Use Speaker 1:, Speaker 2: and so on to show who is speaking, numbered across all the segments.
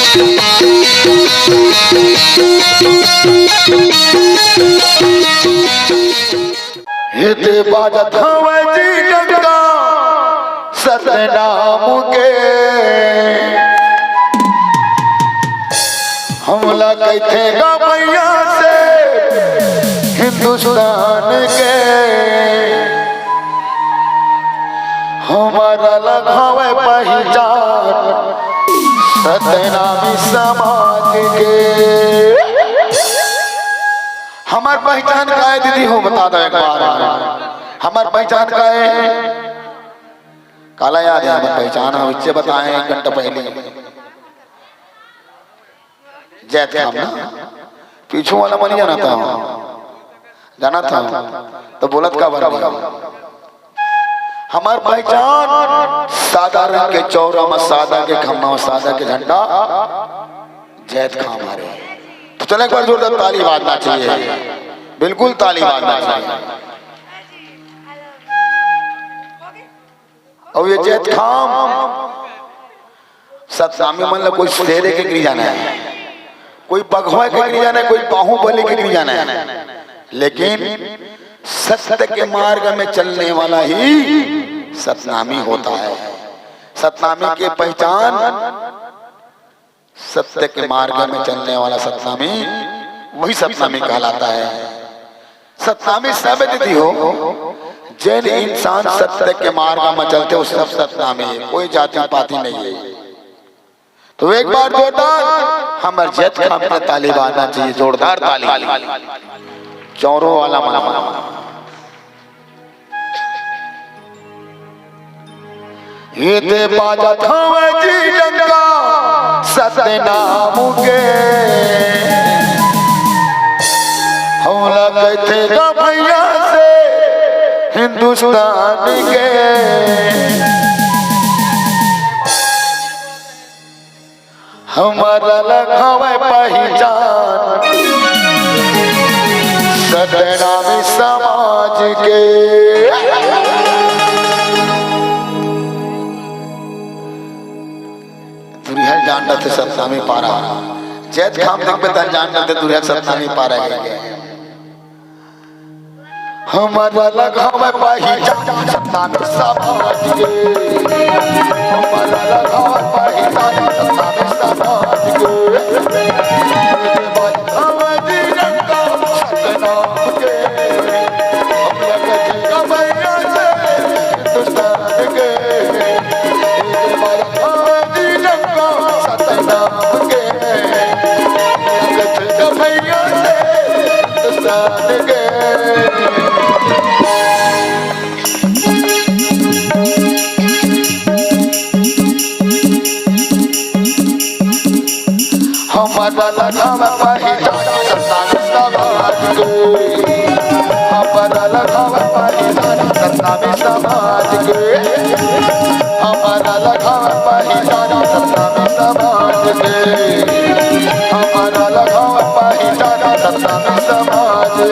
Speaker 1: हिते बाजत हवे जी डंका सतनाम के हमला कैथे गा मैया से हिंदुस्तान के हमारा लगावे पहचान सतनामी समाज के। हमार पहचान का है दीदी हो बता दो एक बार। हमार पहचान का है काला याद है हमार पहचान हम इससे बताएं 1 घंटा पहले जैत हम ना पीछू वाला मन जाना था तो बोलत का भर हमार पहचान सादा रंग के चौरा में सादा के खम्मा में सादा के झंडा जैत खा हमारे। तो चले एक बार जोरदार ताली बाजना चाहिए, बिल्कुल ताली बाजना चाहिए। और ये जैत खाम सतनामी मतलब कोई शेरे के गिरी जाना है, कोई बघवा के गिरी जाना है, कोई बाहुबली के गिरी जाना है, लेकिन सत्य के मार्ग में चलने वाला ही सतनामी होता है। सतनामी की पहचान सत्य के मार्ग में चलने वाला सतनामी वही सतनामी कहलाता है। सतनामी सब दीदी हो जैन इंसान सत्य के मार्ग में चलते हो सब सतनामी है, कोई जाति पाति नहीं है। तो एक बार जोरदार हमारे जैत खाम पे ताली बाजना चाहिए, जोरदार ताली चौरों वाला माना हिते बाजत हवे जी डंका सतनाम के हमला कैथे गा मैया से हिंदुस्तान के हमारा लगावे पहचान सतनामी समाज के। दुरिया जान थे सतनामी पारा जैत खाम तक पे जान थे दुरिया सतनामी पारा है हमारा लगावे पहचान सतनामी समाज के। हमारा लगावे पहचान सतनामी समाज के। हमारा लगावा पहचान सतनामी समाज के। हमारा लगावा पहचान सतनामी समाज के। हमारा लगावा पहचान सतनामी समाज के। हमारा लगावा पहचान सतनामी समाज के।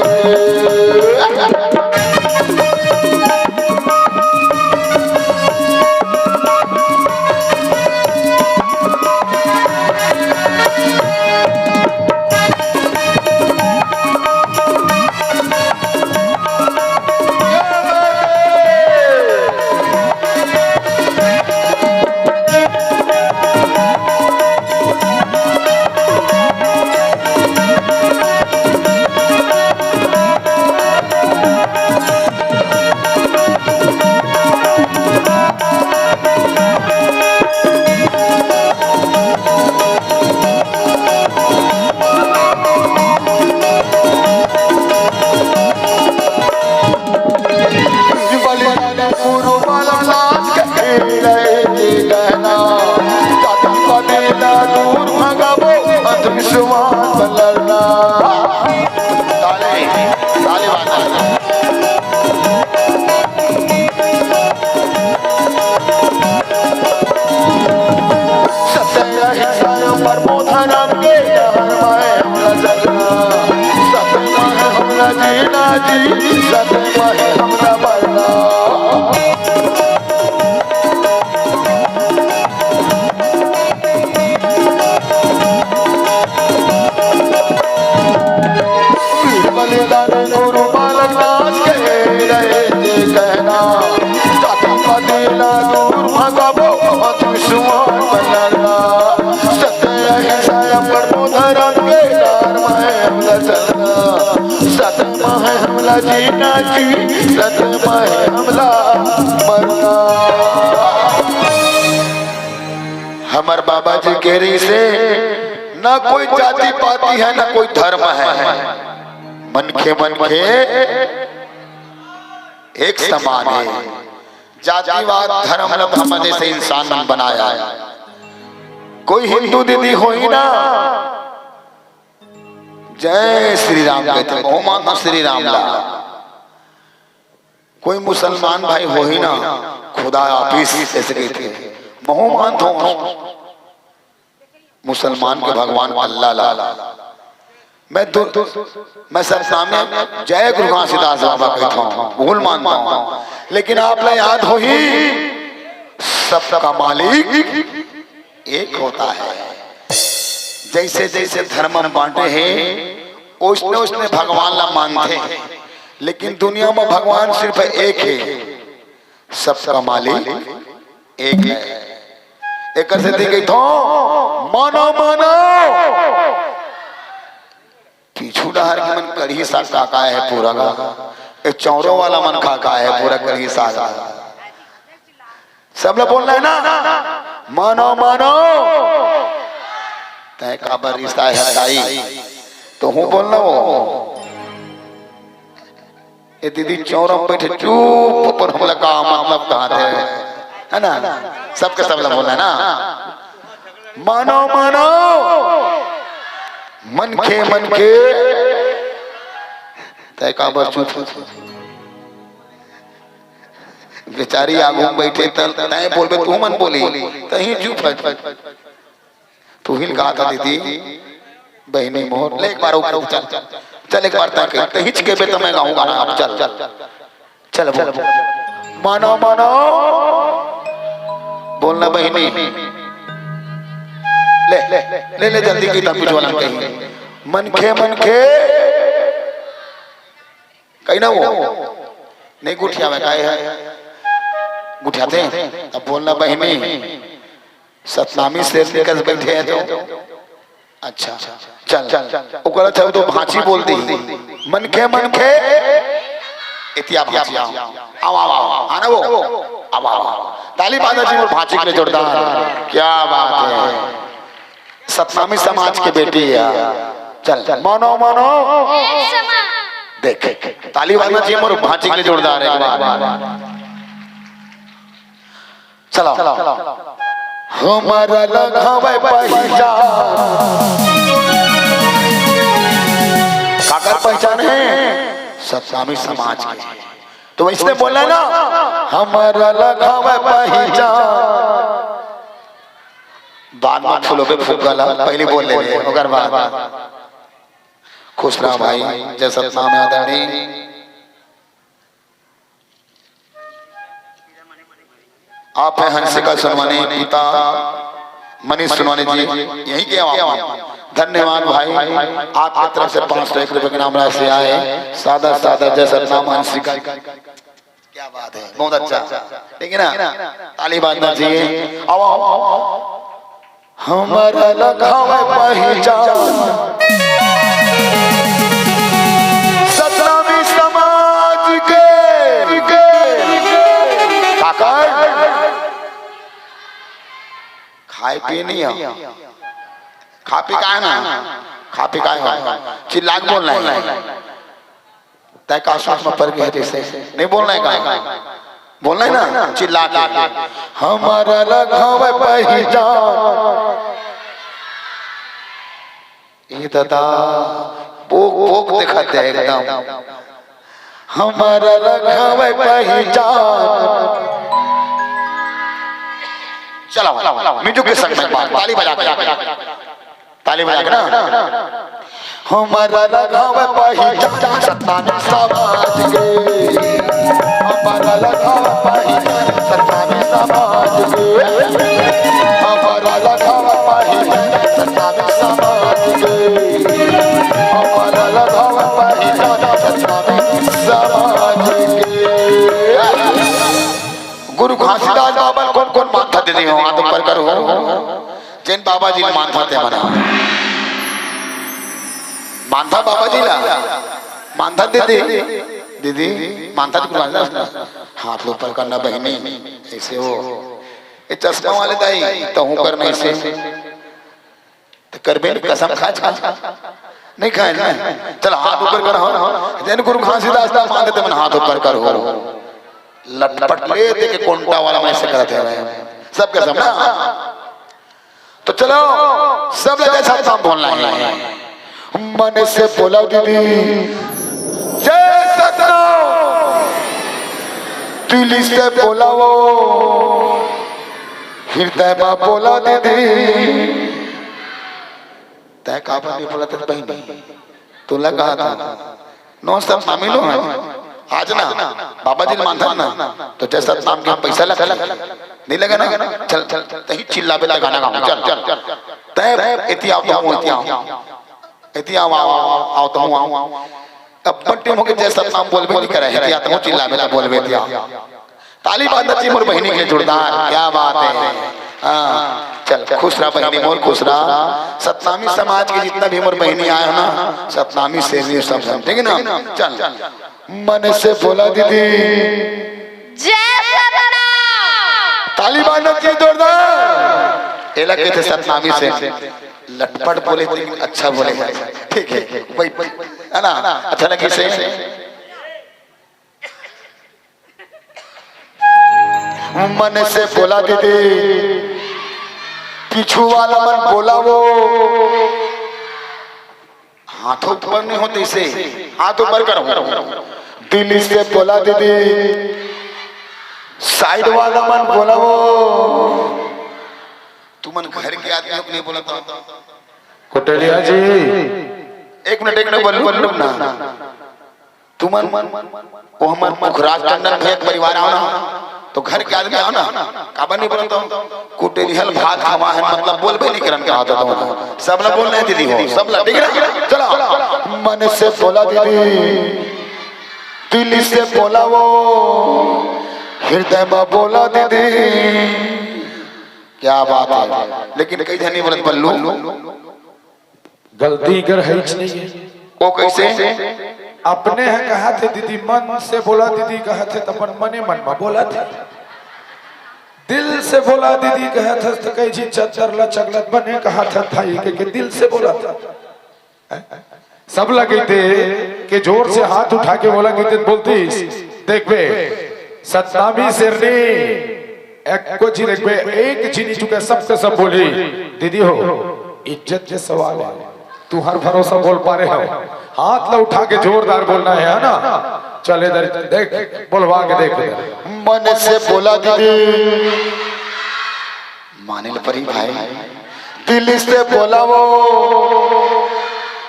Speaker 1: जीना जी सतमा है हमला मरना। हमार बाबा जी कह रही से ना कोई जाति पाति है ना कोई धर्म है, मन के एक समान है। जातिवाद धर्म धर्म जैसे इंसान बनाया है। कोई हिंदू दीदी हो ही ना जय श्री राम कहते हो मानो श्री राम ला, कोई मुसलमान भाई हो ही ना खुदा हाफिज ऐसे कहते मोहमान हो। मुसलमान के भगवान अल्लाह ला। मैं सब सामने जय गुरु घासीदास बाबा कहता हूँ, भूल मानता हूँ, लेकिन आप लोग याद हो ही सबका मालिक एक होता है। जैसे जैसे धर्म बांटे हैं उसने उसने भगवान ला मानते हैं, लेकिन दुनिया में भगवान सिर्फ एक है, सबका मालिक एक है। एक से देखी तो मानो मानो पीछू डहर के मन कढ़ी साग काका है पूरा का, एक चौरों वाला मन खाका है पूरा कढ़ी साग। सब लोग बोलना है ना मानो मानो तय का रिश्ता है हटाई तो हूँ बोलना वो। ये दीदी चौरों बैठे चुप पर हम लोग का मतलब कहा थे है ना, सबके सब लोग बोलना है ना मानो मानो मन के तय का चुप। बेचारी आगू बैठे तय बोल तू मन बोली तही चुप है। तू ही कहा था दीदी बहनी मोहर ले एक बार ऊपर चल एक बार तक हिच के बे तो मैं गाऊंगा ना। चल चल चल चल मानो मानो बोलना बहनी ले ले ले ले जल्दी की तब वाला कहीं मन के कहीं ना वो नहीं गुठिया में काहे है गुठियाते हैं। अब बोलना बहनी सतनामी से निकल बैठे हैं तो अच्छा चल ओकरा चल तो भांची बोल दी मन के इतिया भांची आओ आना वो आओ ताली बाजा जी और भांची के लिए जोरदार। क्या बात है, सतनामी समाज की बेटी है। चल मानो मानो देख ताली बाजा जी और भांची के लिए जोरदार है। चलो हमारा लगावे पहचान काकर पहचान है सतनामी समाज की। तो इसने बोला ना हमारा लगावे पहचान बाद में फूलों पे फूक गला पहले बोल ले अगर बात खुश रहा भाई जय सतनामी आदरणी। आप है हंसिका सुनवानी पिता मनीष सुनवानी जी यही के धन्यवाद भाई। आपकी तरफ से 501 रुपए के नाम राशि आए। सादा सादा जय सतनाम हंसिका। क्या बात है, बहुत अच्छा ठीक है ना, ताली बाजना चाहिए। आओ हमारा लगावे पहचान सतनामी समाज के काकर खाए पी नहीं है खा पी का है ना खा पी का है चिल्ला के बोलना है तय का आसपास में पड़ गया जैसे नहीं बोलना है का बोलना है ना चिल्ला के हमारा लगावे पहचान ये दादा पोक पोक दिखाते हैं एकदम हमारा लगावे पहचान। चलो मिजू के संग में ताली बजा के ना हमारा लगावे पहचान सतनामी समाज के हमारा लगावे पहचान सतनामी समाज के हमारा लगावे पहचान सतनामी समाज के हमारा लगावे पहचान सतनामी समाज के। गुरु घासीदास बाबा कौन कौन मानता दे हो हाथ ऊपर करो जैन बाबा जी मानता थे मना मानता बाबा जी ला मानता दे दीदी मानता हाथ ऊपर करना बहनी ऐसे हो ये चश्मा वाले दाई तो हूँ करने से तो करबे नहीं कसम खा नहीं खाए ना चल हाथ ऊपर कर हो जैन गुरु खांसी दास्ता मान देते मन हाथ ऊपर कर हो लटपट ले दे के कोंटा वाला मैं ऐसे करते हैं सब के सब ना तो चलो सब लोग ऐसा काम बोलना है मन से बोला दीदी जय सतनाम दिल से बोला वो हृदय में बोला दीदी तय काबा नहीं बोला था बहन तो लगा था नो सब शामिल हो आज ना बाबा जी मानता ना तो जैसा नाम के पैसा लगा नहीं लगा ना चल चल तही चिल्ला बेला गाना गाऊं चल चल तय इति आओ तो इति आओ इति आओ आओ तो आओ अब बट्टे हो के जैसा नाम बोलबे नहीं करे इति आओ तो चिल्ला बेला बोलबे इति आओ ताली बांध दी मोर बहनी के जोरदार क्या बात है हाँ चल खुश रहा बहनी मोर खुश रहा सतनामी समाज के जितना भी मोर बहनी आए हो ना सतनामी से भी सब ठीक है ना चल मन से बोला दीदी
Speaker 2: जय सतनाम
Speaker 1: ताली बांध दी जोरदार ये लगे थे सतनामी से लटपट बोले थे अच्छा बोले ठीक है वही है ना अच्छा लगे से मन से बोला दीदी पीछू वाला मन बोला वो हाथों ऊपर नहीं होते इसे हाथ ऊपर करो दिल से बोला दीदी साइड वाला मन बोला वो तू मन घर के आदमी को नहीं बोला था
Speaker 3: कोटलिया जी
Speaker 1: एक मिनट बोल ना तू मन वो हमारे मुखराज टंडन भैया परिवार आओ ना तो घर के आदमी आओ ना काबा नहीं बोलता कुटेलिहल भात हवा है मतलब बोलबे नहीं करन का होता तो सब लोग बोल रहे दीदी हो सब लोग ठीक है चलो मन से बोला दीदी दिल से बोला वो हृदय में बोला दीदी क्या बात है लेकिन कई जन नहीं बोलत बल्लू
Speaker 3: गलती कर है नहीं है
Speaker 1: वो कैसे
Speaker 3: अपने है कहा थे दीदी मन से बोला दीदी कहा थे तपन मने मन में बोला थे दिल से बोला दीदी कहा था तो कई जी चतर लचगलत बने कहा था के दिल से बोला था सब लगे थे कि जोर से हाथ उठा के बोला कि बोलती देख बे सतनामी सिरनी एक को जी देख बे एक जी नहीं चुके सबके सब बोली दीदी हो इज्जत के सवाल है तू हर भरोसा बोल पा रहे हो हाथ ला उठा के जोरदार बोलना है ना चल इधर देख बोलवा के देख
Speaker 1: मन से बोला दीदी मानिल परी भाई दिल से बोला वो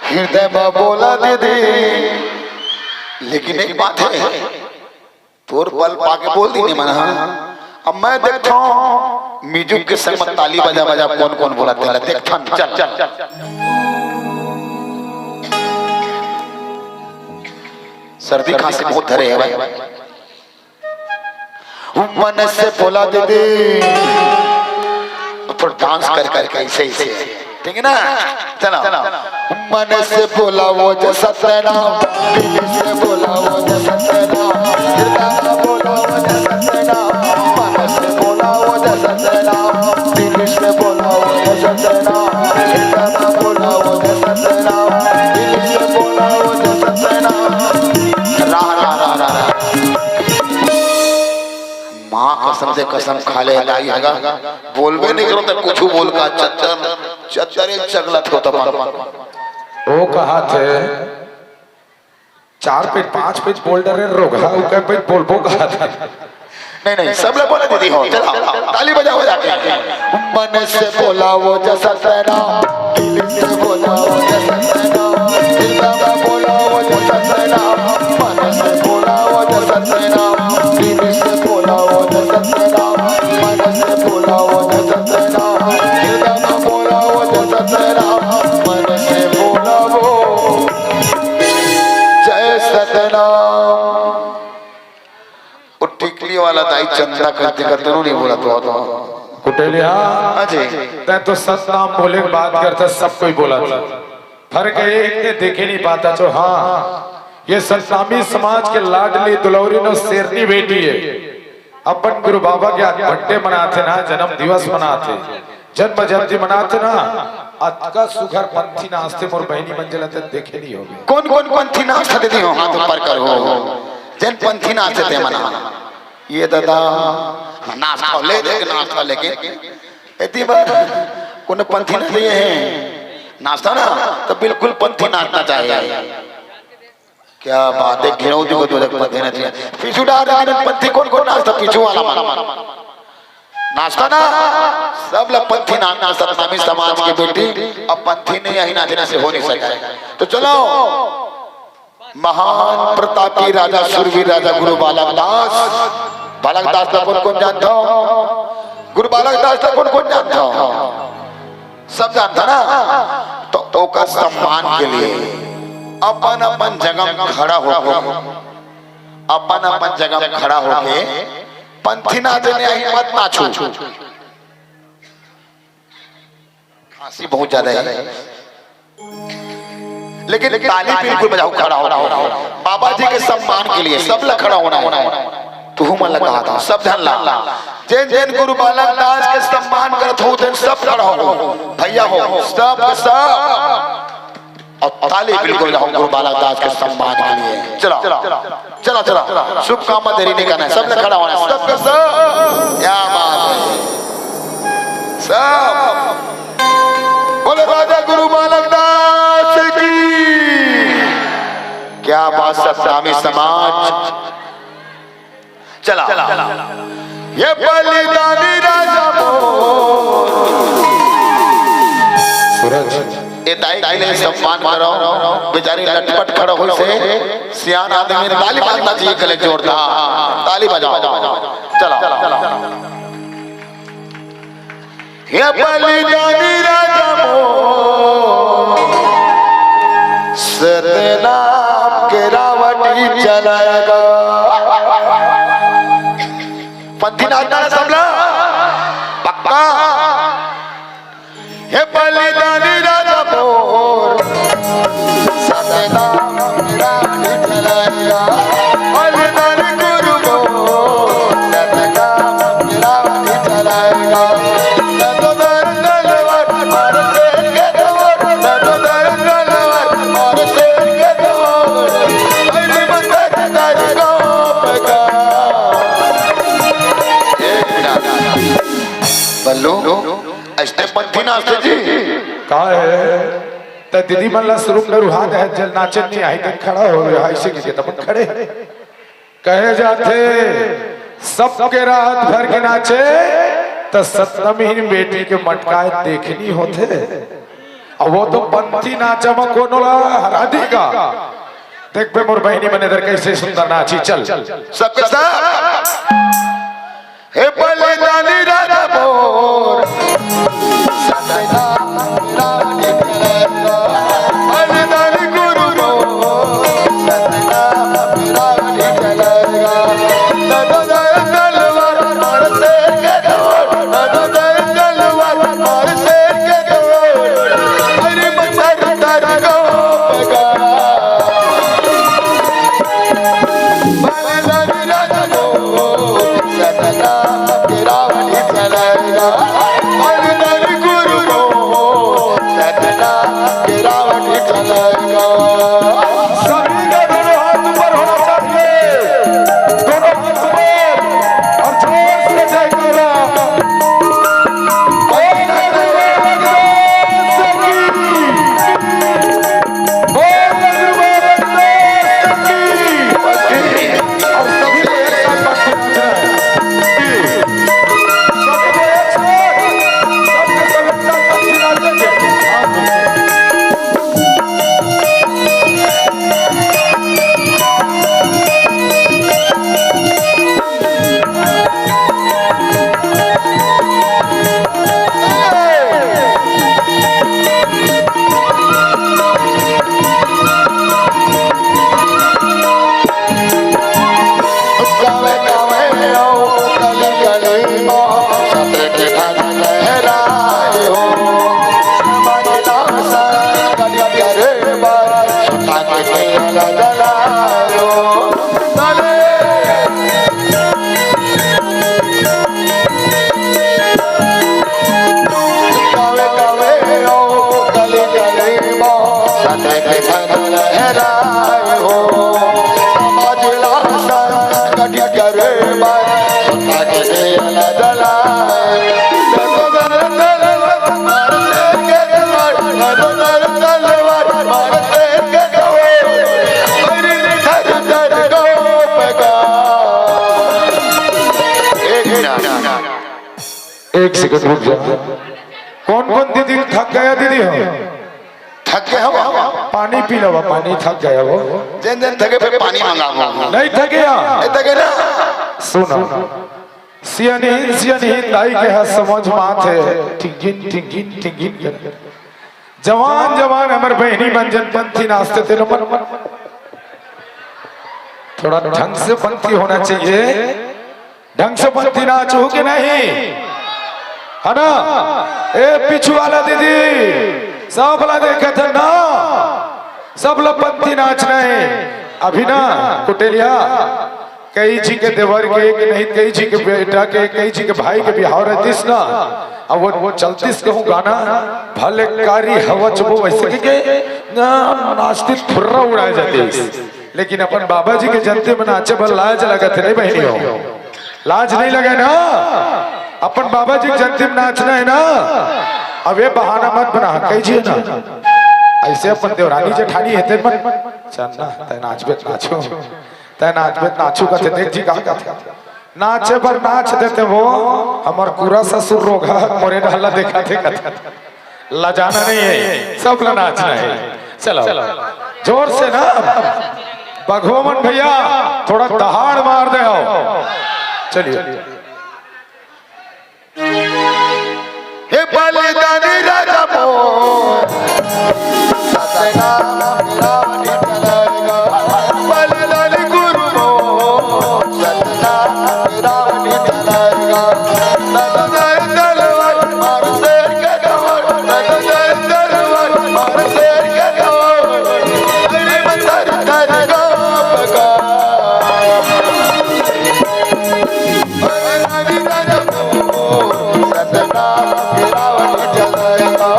Speaker 1: हृदय में बोला दीदी लेकिन एक बात है तोर पल पाके बोल दी नहीं मना अब मैं देखता हूँ म्यूजिक के संग में ताली बजा बजा कौन कौन बोला तेरा देखता चल चल सर्दी खांसी बहुत धरे है भाई मन से बोला दीदी तो डांस कर कर कैसे ऐसे ठीक है ना चलो मन से बोला वो जैसा तेरा दिल से बोला वो जैसा तेरा हृदय में बोला वो जैसा तेरा मन से बोला वो जैसा तेरा दिल से बोला वो जैसा तेरा हृदय में बोला वो जैसा तेरा दिल से बोला वो जैसा तेरा माँ कसम से कसम खा ले लाई हैगा बोलबे नहीं करो तो कुछ बोल का चच्चर एक चगलत होता
Speaker 3: वो कहा थे 4 पेज 5 पेज बोल डरे रोगा वो कह पेज बोलबो कहा था
Speaker 1: नहीं सब लोग बोले दीदी हो चलो ताली बजाओ जाके मन से बोला वो जैसा तेरा दिल से बोला वो जैसा तेरा दिल में बोला वो जैसा तेरा मन से बोला वो जैसा तेरा दिल से बोला वो जैसा तेरा मन से बोला वो जैसा तेरा दिल में बोला वो जैसा तेरा मन से बोला वो जैसा तेरा टिकली वाला दाई चंदा करते करते नहीं बोला तो
Speaker 3: कुटेलिया
Speaker 1: अजय
Speaker 3: तै तो सतनाम बोले बात करता सब कोई बोला था फर्क है एक ने देखे नहीं पाता जो हाँ ये सतनामी समाज के लाडली दुलौरी नो शेरनी बेटी है। अपन गुरु बाबा के आज बर्थडे मनाते ना, जन्म दिवस मनाते, जन्म जयंती मनाते ना, आज का सुघर पंथी नाचते मोर बहनी मंजिला तक देखे नहीं होगे।
Speaker 1: कौन कौन पंथी नाचते दीदी हो हाथ ऊपर करो, जन पंथी नाचते मना ये दादा नाच ले नाचता लेके इतनी बार कौन पंथी नाचते हैं नाचता ना तो बिल्कुल पंथी नाचना चाहिए। क्या बात है, घिरौती को तो पंथी ना चाहिए, पीछू डाल पंथी कौन कौन नाचता, पीछू वाला नाचता ना, सब लोग पंथी नाचना सतनामी समाज की बेटी। अब पंथी ने यही नाचने से हो नहीं सका। तो चलो महान प्रतापी राजा शूरवीर राजा गुरु बालक दास का कौन कौन जानता हो? गुरु बालक दास का कौन कौन जानता हो? सब जानता ना। तो का सम्मान के लिए अपन अपन जगह खड़ा हो, अपन अपन जगह खड़ा होके पंथी नाचने आई मत नाचो। खांसी बहुत ज्यादा है लेकिन ताली बिल्कुल बजाओ, खड़ा हो बाबा जी के सम्मान के लिए सब लोग खड़ा होना है। तू मन लगा था सब ध्यान ला, जैन जैन गुरु बालक दास के सम्मान करत हो जैन सब खड़ा हो, भैया हो सब और ताली बिल्कुल बजाओ गुरु बालक दास के सम्मान के लिए। चलो चलो चलो शुभ काम देरी नहीं करना है, सब लोग खड़ा होना है, सब का सब। क्या बात है, सब बोले राजा गुरु बालक दास की। क्या बात, सतनामी समाज चला ये बलिदानी राजा सूरज ए दाई के लिए सम्मान करो, बेचारी लटपट खड़ा हो से सियान आदमी ताली बाजना चाहिए, गले जोरदार ताली बजाओ। चला ये बलिदानी राजा सतनाम के रावटी चलाएगा। पंथी नाचना सब लोग पक्का। हे बलिदानी राजा मोर सतनाम के रावटी चलाएगा। बलिदानी गुरु मोर सतनाम के रावटी चलाएगा। पंथी नाचते जी
Speaker 3: का है तो दीदी मन ला शुरू में रुहान है, जल नाचे नहीं आई तो खड़ा हो गया ऐसे की तब खड़े कहे जाते सबके रात भर के नाचे तो सतनमी बेटी के मटकाए देखनी होते। अब वो तो पंथी नाचा में कौन हरा देगा। देख पे मोर बहनी बने इधर कैसे सुंदर नाची। चल
Speaker 1: सबके साथ हे बलिदानी राजा मोर सतनाम रावटी चलाएगा। बलिदानी गुरु मोर सतनाम रावटी चलाएगा। तलवार मार शेर के दौड़, तलवार मार शेर के दौड़, अरे मचा तारा गाँव। बलिदानी राजा मोर सतनाम
Speaker 3: एक सेकंड रुक जा। कौन कौन दीदी थक गया? दीदी हो
Speaker 1: थक गए हो?
Speaker 3: पानी पी लो, पानी थक गया वो।
Speaker 1: जिन दिन थके फिर पानी मंगाओ।
Speaker 3: नहीं थके
Speaker 1: थके ना।
Speaker 3: सुनो सियानी लाई के है समझ माथे टिंगिन टिंगिन टिंगिन कर जवान जवान हमर बहनी मंजन पंथी नाचते थे मन थोड़ा ढंग से पंथी होना चाहिए। ढंग से पंथी नाचो कि नहीं है ना? ए पीछू वाला दीदी सब ला देखा था ना, सब लोग पंथी नाच रहे अभी ना। कुटेलिया कई जी के देवर के कि नहीं, कई जी के बेटा के, कई जी के भाई के बिहाव रहतीस ना। अब वो चलतीस कहूँ गाना भले कारी हवा चुपो वैसे के नाचती फुर्रा उड़ाए जाती। लेकिन अपन बाबा जी के जनते में नाचे बल लाज लगा थे नहीं बहनी हो, लाज नहीं लगे ना। अपन बाबा जी के जनते में नाचना है ना। अब ये बहाना मत बना, कही जी ना ऐसे अपन देवरानी जेठानी है चलना तय नाचबे नाचो, तय नाचबे नाचू का देख जी कहा था नाचे पर नाच देते वो हमार पूरा ससुर रोगा मोरे ढाला देखा थे लजाना नहीं है, सब ला नाचना है। चलो जोर से ना भगवान भैया थोड़ा दहाड़ मार दे आओ। चलिए
Speaker 1: हे बलिदानी राजा मोर सतनाम रावणी चलाएगा। बलिदानी गुरु मोर सतनाम रावणी चलाएगा। नगर तलवार मार शेर का गवर, नगर तलवार मार शेर का गवर। अरे मतर तर गापगा बलिदानी राजा मोर सतनाम रावणी चलाएगा।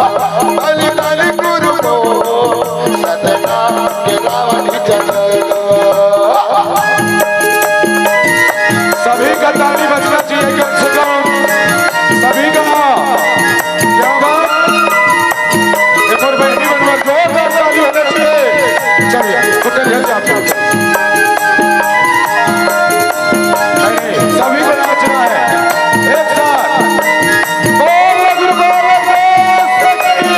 Speaker 1: बलिदानी गुरु मोर सतनाम रावणी चलाएगा।
Speaker 3: सभी का ताली बजना चाहिए कम से कम, सभी का क्या बात। एक और बहनी बनवा जोरदार ताली होना चाहिए। चलिए कुटेलिया जी आप नहीं, सभी को नाचना है एक साथ। बोल गुरु गोरख सच्ची।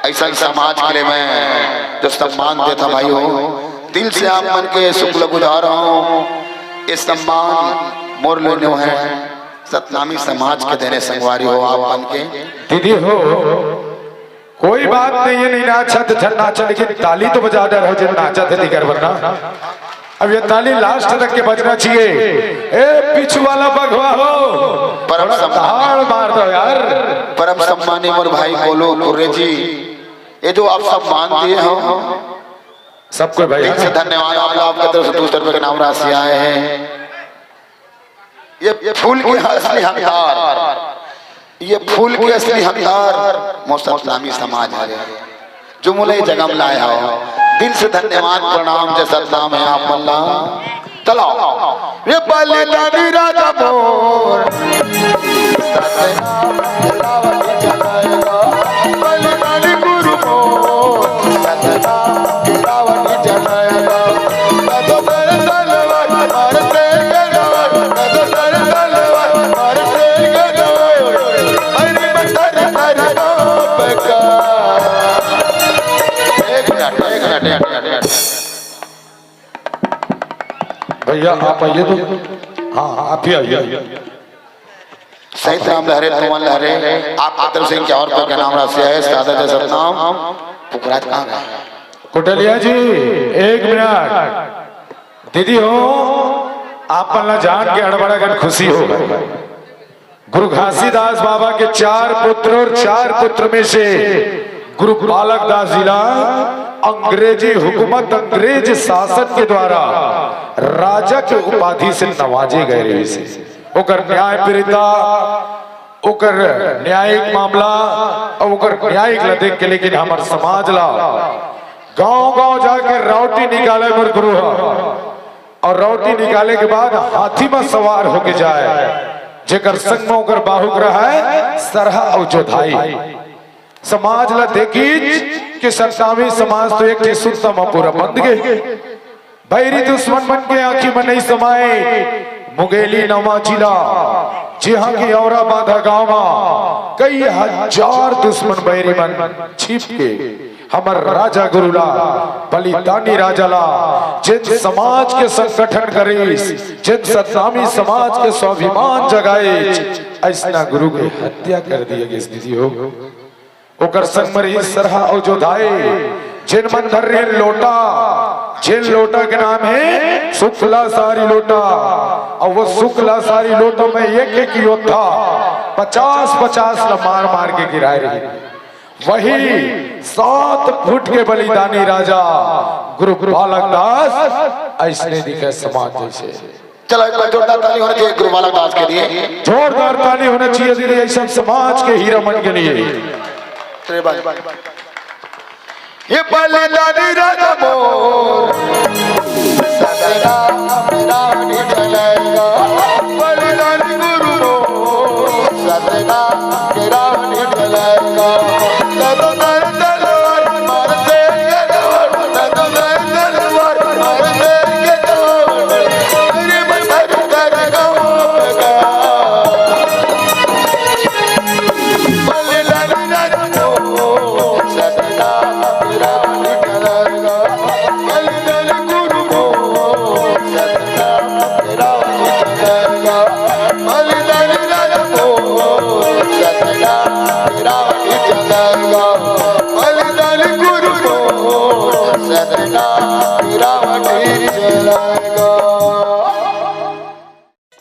Speaker 1: ऐसा समाज के लिए मैं जो सम्मान देता भाई हो, दिल से आप मन के शुक्ल गुजार हूँ। ये सम्मान मोर लेने है सतनामी समाज के देने संगवारी हो आप बन के।
Speaker 3: दीदी हो कोई बात नहीं है, नहीं नाचा तो झन नाचा, लेकिन ताली तो बजा दे रहो जिन नाचा थे दिगर वरना। अब ये ताली लास्ट तक के बजना चाहिए। ए पीछू वाला बघवा हो
Speaker 1: परम
Speaker 3: सम्मान मार दो यार।
Speaker 1: परम सम्मानी मोर भाई बोलो कुर्रे जी, ये जो आप सम्मान दिए हो
Speaker 3: सबको भाई
Speaker 1: से धन्यवाद। आप आपके तरफ से 200 रुपए के नाम राशि आए हैं। ये फूल के असली हकदार, ये फूल के असली हकदार मोसतनामी समाज है जो मुझे जगह में लाया हो। दिल से धन्यवाद प्रणाम। जैसा नाम है आप मल्ला चलो। ये बलिदानी राजा मोर सतनाम रावणी चलाएगा। बलिदानी गुरु मोर सतनाम रावणी चलाएगा। नगर तलवार मार शेर का गवर, नगर तलवार मार शेर का गवर। अरे
Speaker 3: भैया आप आइए तो। हाँ आप ही आइए।
Speaker 1: सही राम लहरे तुमन लहरे आप तरफ से क्या और कोई का नाम राशि है सादा जैसा नाम पुकरात कहाँ गए?
Speaker 3: कुटलिया जी 1 मिनट। दीदी हो आप पल्ला जान के हड़बड़ा कर खुशी हो गए। गुरु घासीदास बाबा के 4 पुत्र और 4 पुत्र में से गुरु बालक दास जिला अंग्रेजी हुकूमत अंग्रेज शासन के द्वारा राजा के उपाधि से नवाजे गए रहे से ओकर न्याय पीड़िता ओकर न्यायिक मामला और ओकर न्यायिक ला देख के लेकिन हमार समाज ला गांव-गांव जाके रौटी निकाले मोर गुरु और रौटी निकाले के बाद हाथी में सवार होके जाए जेकर संग में ओकर बाहुक रहा है सरहा और जोधाई समाज ला देखी कि सत्तावी समाज तो एक सुरता में पूरा बंद गए बैरी दुश्मन बन के आंखी में नहीं समाये मुगेली नवा जिला जहाँ की औराबाद गांव में कई हजार दुश्मन बैरी मन छिप के हमर राजा गुरुला बलिदानी राजा ला जिन समाज के संगठन करे जिन सत्तामी समाज के स्वाभिमान जगाए ऐसा गुरु के हत्या कर दिया गई दीदी हो ओकर संग मरी सरहा और जोधाए जिन मन धर रहे लोटा जिन लोटा के नाम है शुक्ला सारी लोटा और वो शुक्ला सारी लोटा में एक योद्धा 50-50 मार मार के गिराए रही वही 7 फुट के बलिदानी राजा गुरु बालक दास ऐसने दिखे समाज जैसे।
Speaker 1: चलो एक बार जोरदार ताली होनी चाहिए गुरु बालक दास के लिए।
Speaker 3: जोरदार ताली होना चाहिए दीदी ऐसा समाज के हीरा मन के लिए।
Speaker 1: ये बलिदानी राजा मोर सदा मेरा निकलेगा बलिदानी गुरु मोर सदा मेरा निकलेगा तलवार तलवार मार देंगे तलवार तलवार मार देंगे तलवार मेरे मन कर गाओगा बलिदानी राजा मोर सदा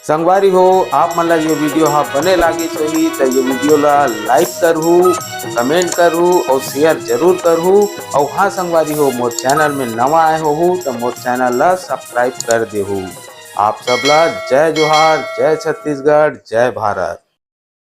Speaker 4: संगवारी हो आप मन ला ये वीडियो हाँ बने लागे सही तो ये वीडियो ला लाइक करहू कमेंट करहू और शेयर जरूर करहू और हाँ संगवारी हो मोर चैनल में नवा आए हो तो मोर चैनल ला सब्सक्राइब कर देहू। आप सब ला जय जोहार जय छत्तीसगढ़ जय भारत।